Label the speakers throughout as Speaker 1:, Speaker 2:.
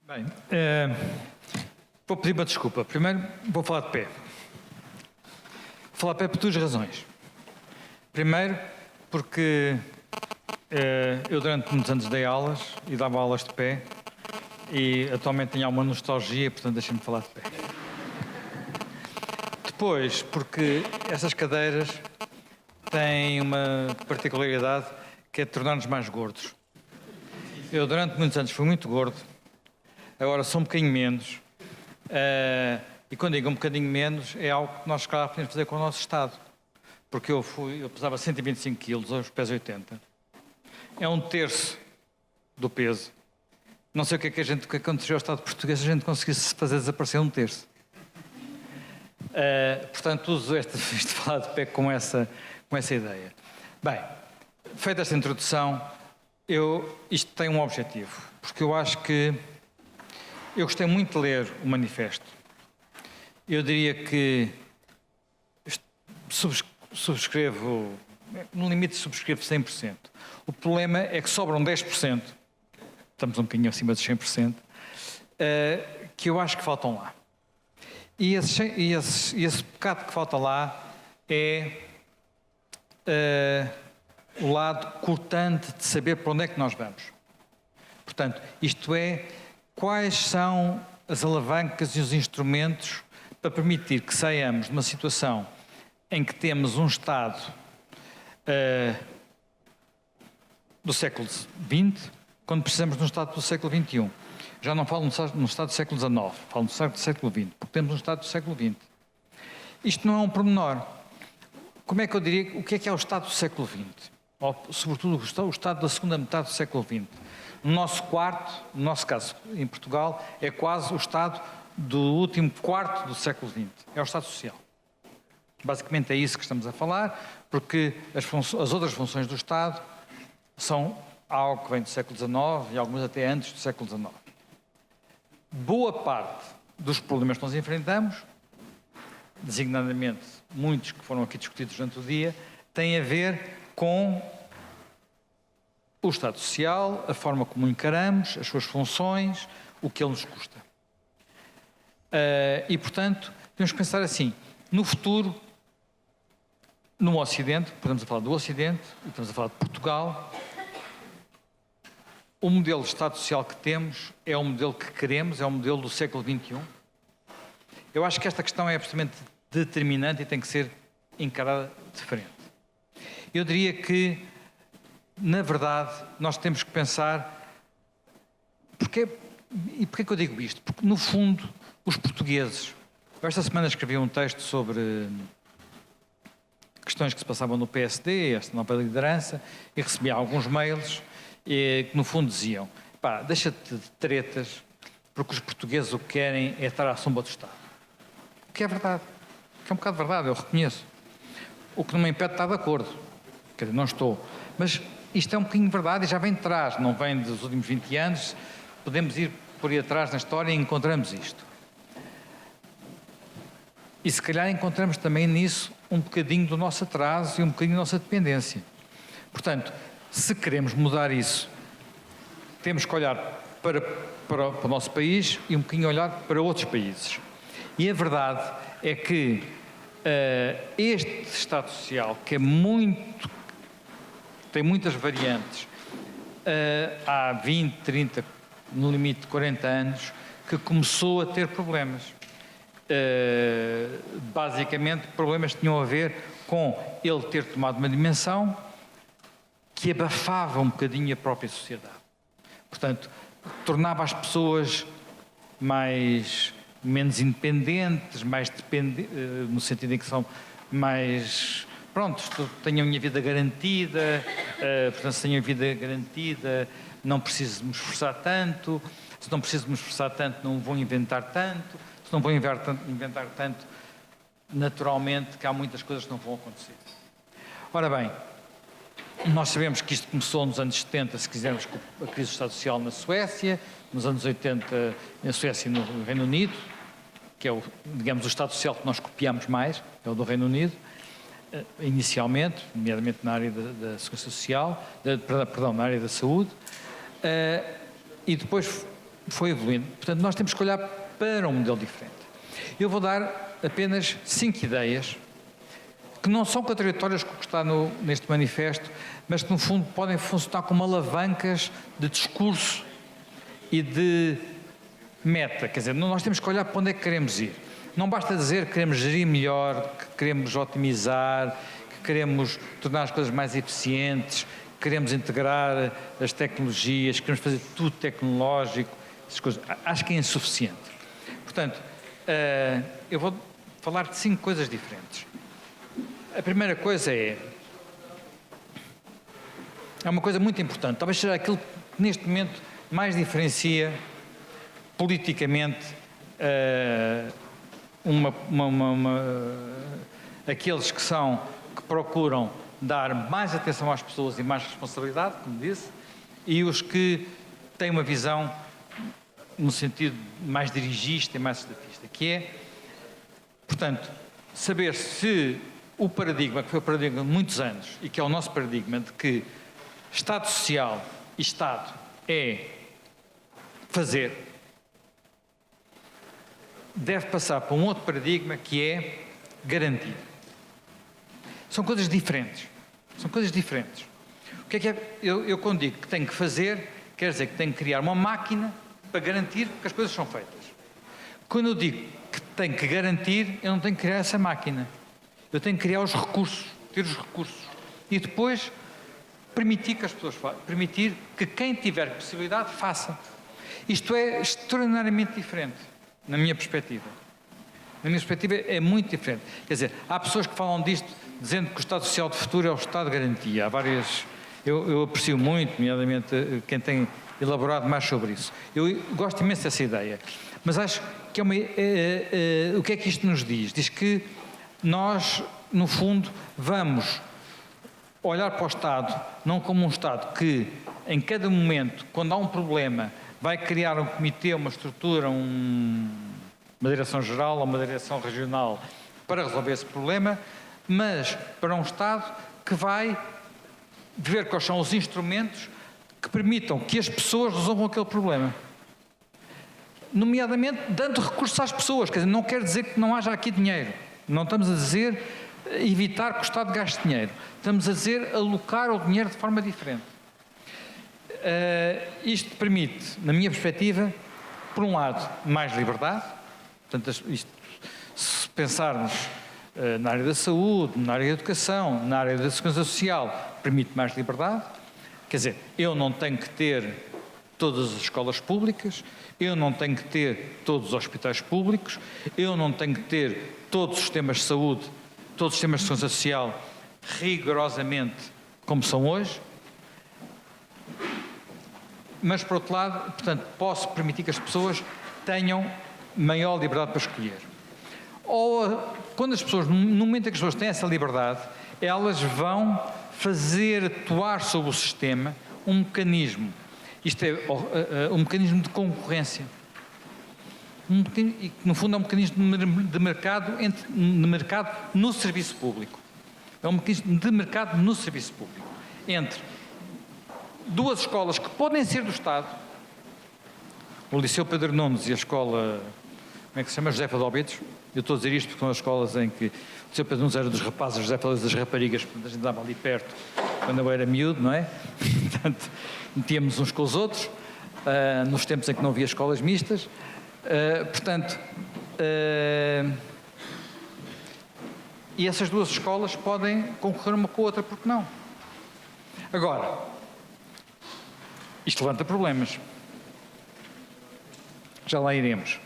Speaker 1: Bem, vou pedir uma desculpa. Primeiro, vou falar de pé. Vou falar de pé por duas razões. Primeiro, porque eu durante muitos anos dei aulas e dava aulas de pé e atualmente tenho alguma nostalgia, portanto deixem-me falar de pé. Depois, porque essas cadeiras têm uma particularidade que é tornar-nos mais gordos. Eu durante muitos anos fui muito gordo, agora sou um bocadinho menos. E quando digo um bocadinho menos, é algo que nós, se calhar, podemos fazer com o nosso Estado. Porque eu pesava 125 quilos, hoje peso 80. É um terço do peso. Não sei o que aconteceu ao Estado português se a gente conseguisse fazer desaparecer um terço. Portanto, uso isto de falar de pé com essa ideia. Bem, feita esta introdução, isto tem um objetivo, porque eu acho que eu gostei muito de ler o manifesto. Eu diria que subscrevo, no limite subscrevo 100%. O problema é que sobram 10%, estamos um bocadinho acima dos 100%, que eu acho que faltam lá. E esse bocado que falta lá é o lado cortante de saber para onde é que nós vamos. Portanto, isto é, quais são as alavancas e os instrumentos para permitir que saiamos de uma situação em que temos um Estado do século XX, quando precisamos de um Estado do século XXI. Já não falo no Estado do século XIX, falo no Estado do século XX, porque temos um Estado do século XX. Isto não é um pormenor. Como é que eu diria, o que é o Estado do século XX? Ou, sobretudo, o Estado da segunda metade do século XX. No nosso caso, em Portugal, é quase o Estado do último quarto do século XX. É o Estado Social. Basicamente é isso que estamos a falar, porque as outras funções do Estado são algo que vem do século XIX e algumas até antes do século XIX. Boa parte dos problemas que nós enfrentamos, designadamente muitos que foram aqui discutidos durante o dia, têm a ver com o Estado Social, a forma como o encaramos, as suas funções, o que ele nos custa. E, portanto, temos que pensar assim, no futuro, no Ocidente, podemos falar do Ocidente, e estamos a falar de Portugal, o modelo de Estado Social que temos é o modelo que queremos, é o modelo do século XXI. Eu acho que esta questão é absolutamente determinante e tem que ser encarada de frente. Eu diria que, na verdade, nós temos que pensar... Porquê que eu digo isto? Porque, no fundo, os portugueses... Eu esta semana escrevi um texto sobre questões que se passavam no PSD, esta nova liderança, e recebi alguns mails que, no fundo, diziam: pá, deixa-te de tretas, porque os portugueses o que querem é estar à sombra do Estado. O que é verdade. O que é um bocado verdade, eu reconheço. O que não me impede de estar de acordo. Quer dizer, não estou. Mas isto é um bocadinho verdade e já vem de trás, não vem dos últimos 20 anos. Podemos ir por aí atrás na história e encontramos isto. E se calhar encontramos também nisso um bocadinho do nosso atraso e um bocadinho da nossa dependência. Portanto, se queremos mudar isso, temos que olhar para o nosso país e um bocadinho olhar para outros países. E a verdade é que este Estado Social, que tem muitas variantes, há 20, 30, no limite 40 anos, que começou a ter problemas. Basicamente, problemas que tinham a ver com ele ter tomado uma dimensão que abafava um bocadinho a própria sociedade. Portanto, tornava as pessoas menos independentes, mais dependentes, no sentido em que são mais... Pronto, tenho a minha vida garantida, portanto, se tenho a vida garantida, não preciso me esforçar tanto, se não preciso me esforçar tanto, não vou inventar tanto, se não vou inventar tanto, naturalmente que há muitas coisas que não vão acontecer. Ora bem, nós sabemos que isto começou nos anos 70, se quisermos, com a crise do Estado Social na Suécia, nos anos 80 na Suécia e no Reino Unido, que é, digamos, o Estado Social que nós copiamos mais, é o do Reino Unido, inicialmente, nomeadamente na área da Segurança Social, na área da Saúde, e depois foi evoluindo. Portanto, nós temos que olhar para um modelo diferente. Eu vou dar apenas 5 ideias que não são contraditórias com o que está neste manifesto, mas que, no fundo, podem funcionar como alavancas de discurso e de meta. Quer dizer, nós temos que olhar para onde é que queremos ir. Não basta dizer que queremos gerir melhor, que queremos otimizar, que queremos tornar as coisas mais eficientes, que queremos integrar as tecnologias, que queremos fazer tudo tecnológico, essas coisas. Acho que é insuficiente. Portanto, eu vou falar de 5 coisas diferentes. A primeira coisa é uma coisa muito importante, talvez seja aquilo que neste momento mais diferencia politicamente aqueles que procuram dar mais atenção às pessoas e mais responsabilidade, como disse, e os que têm uma visão no sentido mais dirigista e mais estatista, que é, portanto, saber se o paradigma, que foi o paradigma de muitos anos e que é o nosso paradigma de que Estado Social e Estado é fazer, deve passar para um outro paradigma que é garantir. São coisas diferentes. São coisas diferentes. O que é? Eu quando digo que tenho que fazer, quer dizer que tenho que criar uma máquina para garantir que as coisas são feitas. Quando eu digo que tenho que garantir, eu não tenho que criar essa máquina. Eu tenho que criar os recursos, ter os recursos. E depois permitir que as pessoas façam, permitir que quem tiver possibilidade faça. Isto é extraordinariamente diferente, na minha perspectiva. Na minha perspectiva é muito diferente. Quer dizer, há pessoas que falam disto dizendo que o Estado Social de futuro é o Estado de garantia. Há várias... Eu aprecio muito, nomeadamente, quem tem elaborado mais sobre isso. Eu gosto imenso dessa ideia. Mas acho que o que é que isto nos diz? Diz que nós, no fundo, vamos olhar para o Estado não como um Estado que, em cada momento, quando há um problema, vai criar um comitê, uma estrutura, uma direção-geral ou uma direção regional para resolver esse problema, mas para um Estado que vai ver quais são os instrumentos que permitam que as pessoas resolvam aquele problema. Nomeadamente, dando recursos às pessoas. Quer dizer, não quer dizer que não haja aqui dinheiro. Não estamos a dizer evitar que o Estado gaste dinheiro. Estamos a dizer alocar o dinheiro de forma diferente. Isto permite, na minha perspectiva, por um lado, mais liberdade. Portanto, isto, se pensarmos na área da saúde, na área da educação, na área da segurança social, permite mais liberdade. Quer dizer, eu não tenho que ter todas as escolas públicas, eu não tenho que ter todos os hospitais públicos, eu não tenho que ter todos os sistemas de saúde, todos os sistemas de segurança social rigorosamente como são hoje, mas, por outro lado, portanto, posso permitir que as pessoas tenham maior liberdade para escolher. Ou, quando as pessoas, no momento em que as pessoas têm essa liberdade, elas vão fazer atuar sobre o sistema um mecanismo. Isto é um mecanismo de concorrência. E que, no fundo, é um mecanismo de mercado, de mercado no serviço público. É um mecanismo de mercado no serviço público. Entre duas escolas que podem ser do Estado, o Liceu Pedro Nunes e a escola, como é que se chama? Josefa de Óbidos. Eu estou a dizer isto porque são as escolas em que o Liceu Pedro Nunes era dos rapazes, a Josefa das raparigas, portanto a gente andava ali perto quando eu era miúdo, não é? Portanto, metíamos uns com os outros, nos tempos em que não havia escolas mistas. E essas duas escolas podem concorrer uma com a outra, porque não? Agora, isto levanta problemas. Já lá iremos.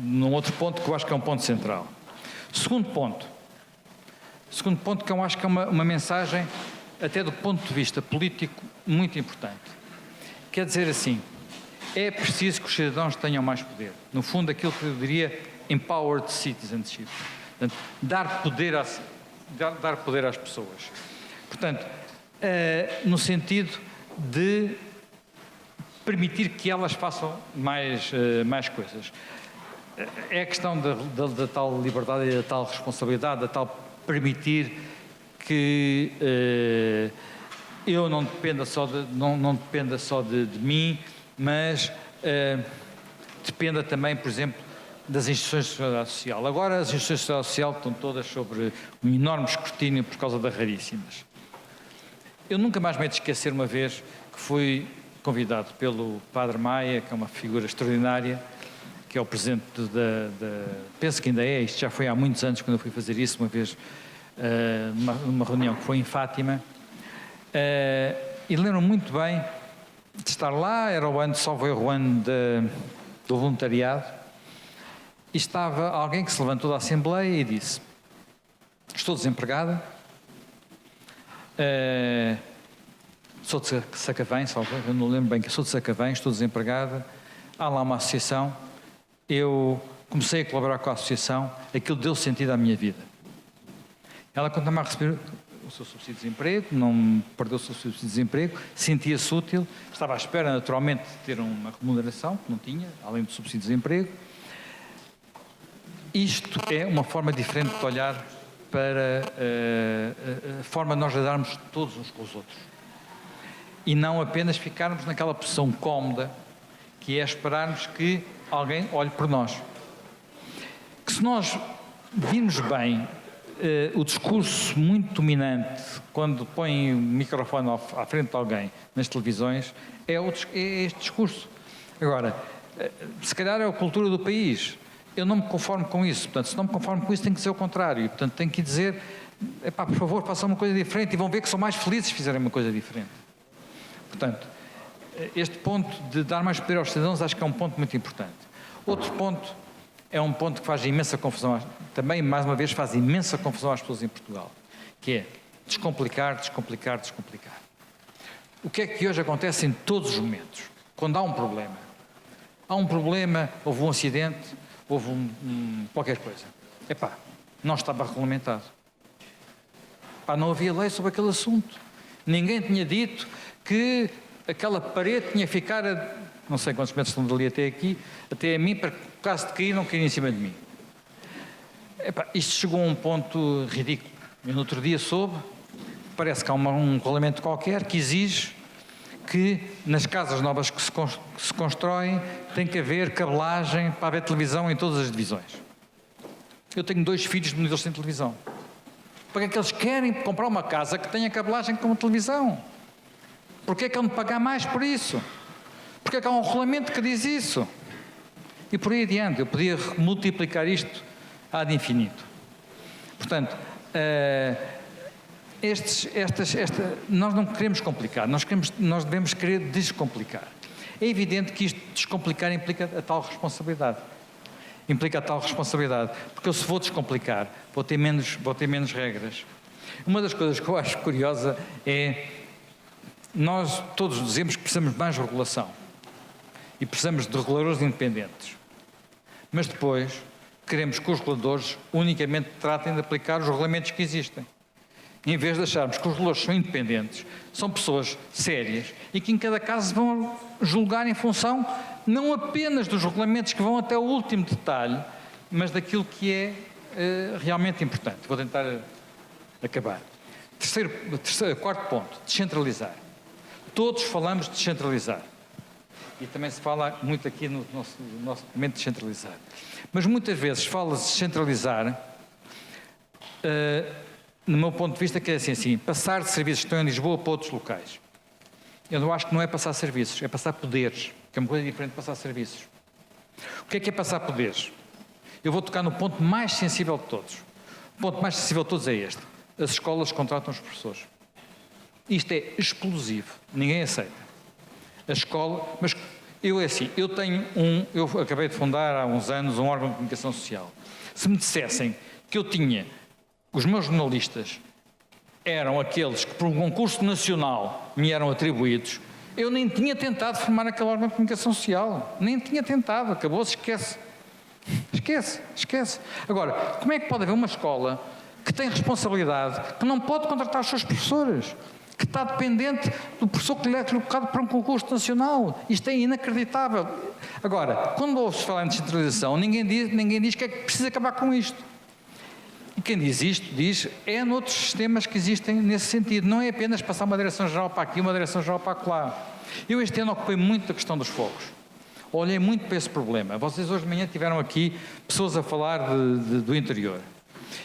Speaker 1: Num outro ponto que eu acho que é um ponto central. Segundo ponto que eu acho que é uma mensagem, até do ponto de vista político, muito importante. Quer dizer assim, é preciso que os cidadãos tenham mais poder. No fundo, aquilo que eu diria empowered citizenship. Portanto, dar poder às pessoas. Portanto, no sentido de permitir que elas façam mais coisas. É a questão da tal liberdade e da tal responsabilidade, da tal permitir que eu não dependa só de mim, mas dependa também, por exemplo, das instituições de seguridade social. Agora as instituições de seguridade social estão todas sobre um enorme escrutínio por causa das raríssimas. Eu nunca mais me hei de esquecer uma vez que fui convidado pelo Padre Maia, que é uma figura extraordinária, que é o presidente penso que ainda é, isto já foi há muitos anos quando eu fui fazer isso, uma vez numa reunião que foi em Fátima, e lembro muito bem de estar lá, era o ano, só foi o ano do voluntariado, e estava alguém que se levantou da Assembleia e disse: estou desempregada, sou de Sacavém, eu não lembro bem que sou de Sacavém, estou desempregada, há lá uma associação, eu comecei a colaborar com a associação, aquilo deu sentido à minha vida. Ela continuava a receber o seu subsídio de desemprego, não perdeu o seu subsídio de desemprego, sentia-se útil, estava à espera naturalmente de ter uma remuneração, que não tinha, além do subsídio de desemprego. Isto é uma forma diferente de olhar para a forma de nós lidarmos todos uns com os outros. E não apenas ficarmos naquela posição cómoda, que é esperarmos que alguém olhe por nós. Que se nós virmos bem o discurso muito dominante, quando põe o microfone à frente de alguém nas televisões, é este discurso. Agora, se calhar é a cultura do país. Eu não me conformo com isso. Portanto, se não me conformo com isso, tem que ser o contrário. Portanto, tenho que dizer, epá, por favor, façam uma coisa diferente, e vão ver que são mais felizes se fizerem uma coisa diferente. Portanto, este ponto de dar mais poder aos cidadãos acho que é um ponto muito importante. Outro ponto é um ponto que faz imensa confusão, também, mais uma vez, faz imensa confusão às pessoas em Portugal, que é descomplicar, descomplicar, descomplicar. O que é que hoje acontece em todos os momentos? Quando há um problema, houve um acidente, houve qualquer coisa. Epá, não estava regulamentado. Epá, não havia lei sobre aquele assunto. Ninguém tinha dito que aquela parede tinha que ficar a não sei quantos metros estão dali até aqui, até a mim, para que, no caso de cair, não cair em cima de mim. Epá, isto chegou a um ponto ridículo. Eu no outro dia soube, parece que há um regulamento qualquer que exige que nas casas novas que se constroem tem que haver cabelagem para haver televisão em todas as divisões. Eu tenho 2 filhos de sem televisão. Para que eles querem comprar uma casa que tenha cabelagem com uma televisão? Porquê é que hão de pagar mais por isso? Porquê é que há um regulamento que diz isso? E por aí adiante, eu podia multiplicar isto ad infinito. Portanto, nós não queremos complicar, nós devemos querer descomplicar. É evidente que isto descomplicar implica a tal responsabilidade. Porque eu, se vou descomplicar, vou ter menos regras. Uma das coisas que eu acho curiosa é, nós todos dizemos que precisamos de mais regulação e precisamos de reguladores independentes, mas depois queremos que os reguladores unicamente tratem de aplicar os regulamentos que existem, em vez de acharmos que os reguladores são independentes, são pessoas sérias e que em cada caso vão julgar em função não apenas dos regulamentos que vão até o último detalhe, mas daquilo que é realmente importante. Vou tentar acabar. Quarto ponto, descentralizar. Todos falamos de descentralizar. E também se fala muito aqui no nosso documento de descentralizar. Mas muitas vezes fala-se de descentralizar, no meu ponto de vista, que é assim, passar de serviços que estão em Lisboa para outros locais. Eu não acho que não é passar serviços, é passar poderes, que é uma coisa diferente de passar serviços. O que é passar poderes? Eu vou tocar no ponto mais sensível de todos. O ponto mais sensível de todos é este. As escolas contratam os professores. Isto é explosivo, ninguém aceita. A escola, mas eu acabei de fundar há uns anos um órgão de comunicação social. Se me dissessem que eu tinha, os meus jornalistas eram aqueles que por um concurso nacional me eram atribuídos, eu nem tinha tentado formar aquele órgão de comunicação social. Nem tinha tentado, acabou-se, esquece. Esquece. Agora, como é que pode haver uma escola que tem responsabilidade, que não pode contratar os seus professores, que está dependente do professor que lhe é colocado para um concurso nacional? Isto é inacreditável. Agora, quando ouve-se falar em descentralização, ninguém diz que é que precisa acabar com isto. E quem diz isto, é noutros sistemas que existem nesse sentido. Não é apenas passar uma direção-geral para aqui, uma direção-geral para lá. Eu este ano ocupei muito a questão dos fogos. olhei muito para esse problema. Vocês hoje de manhã tiveram aqui pessoas a falar do interior.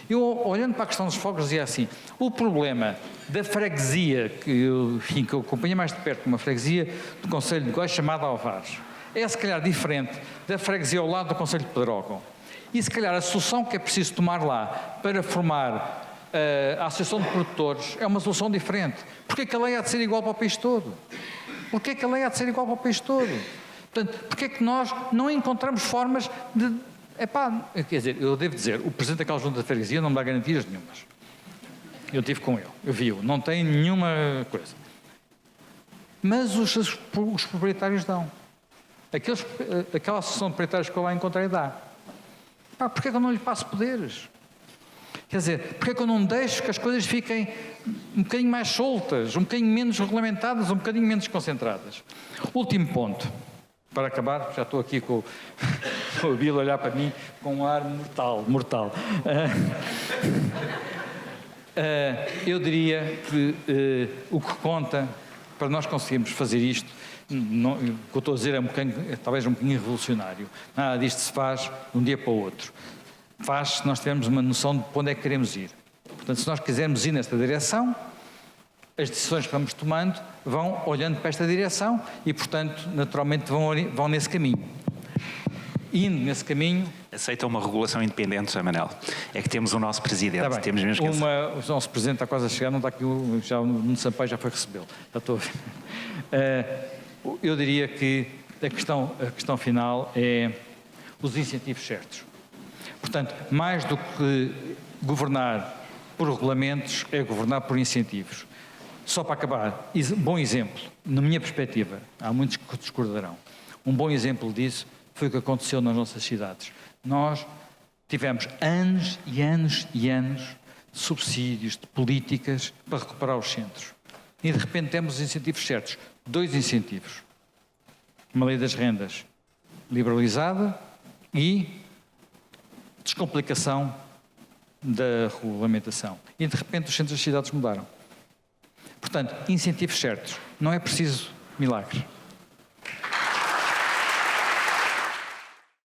Speaker 1: Eu, olhando para a questão dos fogos, dizia assim, o problema da freguesia, que eu acompanhei mais de perto, uma freguesia do Conselho de Góis chamada Alvares, é se calhar diferente da freguesia ao lado do Conselho de Pedrógão. E se calhar a solução que é preciso tomar lá para formar a Associação de Produtores é uma solução diferente. Porquê que a lei há de ser igual para o país todo? Porquê que a lei há de ser igual para o país todo? Portanto, porquê que nós não encontramos formas de... quer dizer, eu devo dizer, o Presidente daquela junta de freguesia não me dá garantias nenhumas. Eu estive com ele, eu vi-o, não tem nenhuma coisa. Mas os proprietários dão. Aquela associação de proprietários que eu lá encontrei dá. Porquê que eu não lhe passo poderes? Quer dizer, porquê que eu não deixo que as coisas fiquem um bocadinho mais soltas, um bocadinho menos regulamentadas, um bocadinho menos concentradas? Último ponto, para acabar, já estou aqui com o Bill a olhar para mim com um ar mortal. Eu diria que o que conta para nós conseguirmos fazer isto, o que eu estou a dizer talvez um bocadinho revolucionário. Nada disto se faz de um dia para o outro. Faz se nós tivermos uma noção de para onde é que queremos ir. Portanto, se nós quisermos ir nesta direção, as decisões que vamos tomando vão olhando para esta direção e, portanto, naturalmente vão nesse caminho. Indo nesse caminho...
Speaker 2: Aceita uma regulação independente, José Manuel. É que temos o nosso Presidente.
Speaker 1: Está bem.
Speaker 2: Temos mesmo que
Speaker 1: o nosso Presidente está quase a chegar, não está aqui, já o Nuno Sampaio já foi recebê-lo. Já estou a ver. Eu diria que a questão final é os incentivos certos. Portanto, mais do que governar por regulamentos, é governar por incentivos. Só para acabar, bom exemplo, na minha perspectiva, há muitos que discordarão, um bom exemplo disso foi o que aconteceu nas nossas cidades. Nós tivemos anos e anos e anos de subsídios, de políticas para recuperar os centros. E de repente temos os incentivos certos. 2 incentivos. Uma lei das rendas liberalizada e descomplicação da regulamentação. E de repente os centros das cidades mudaram. Portanto, incentivos certos. Não é preciso milagres.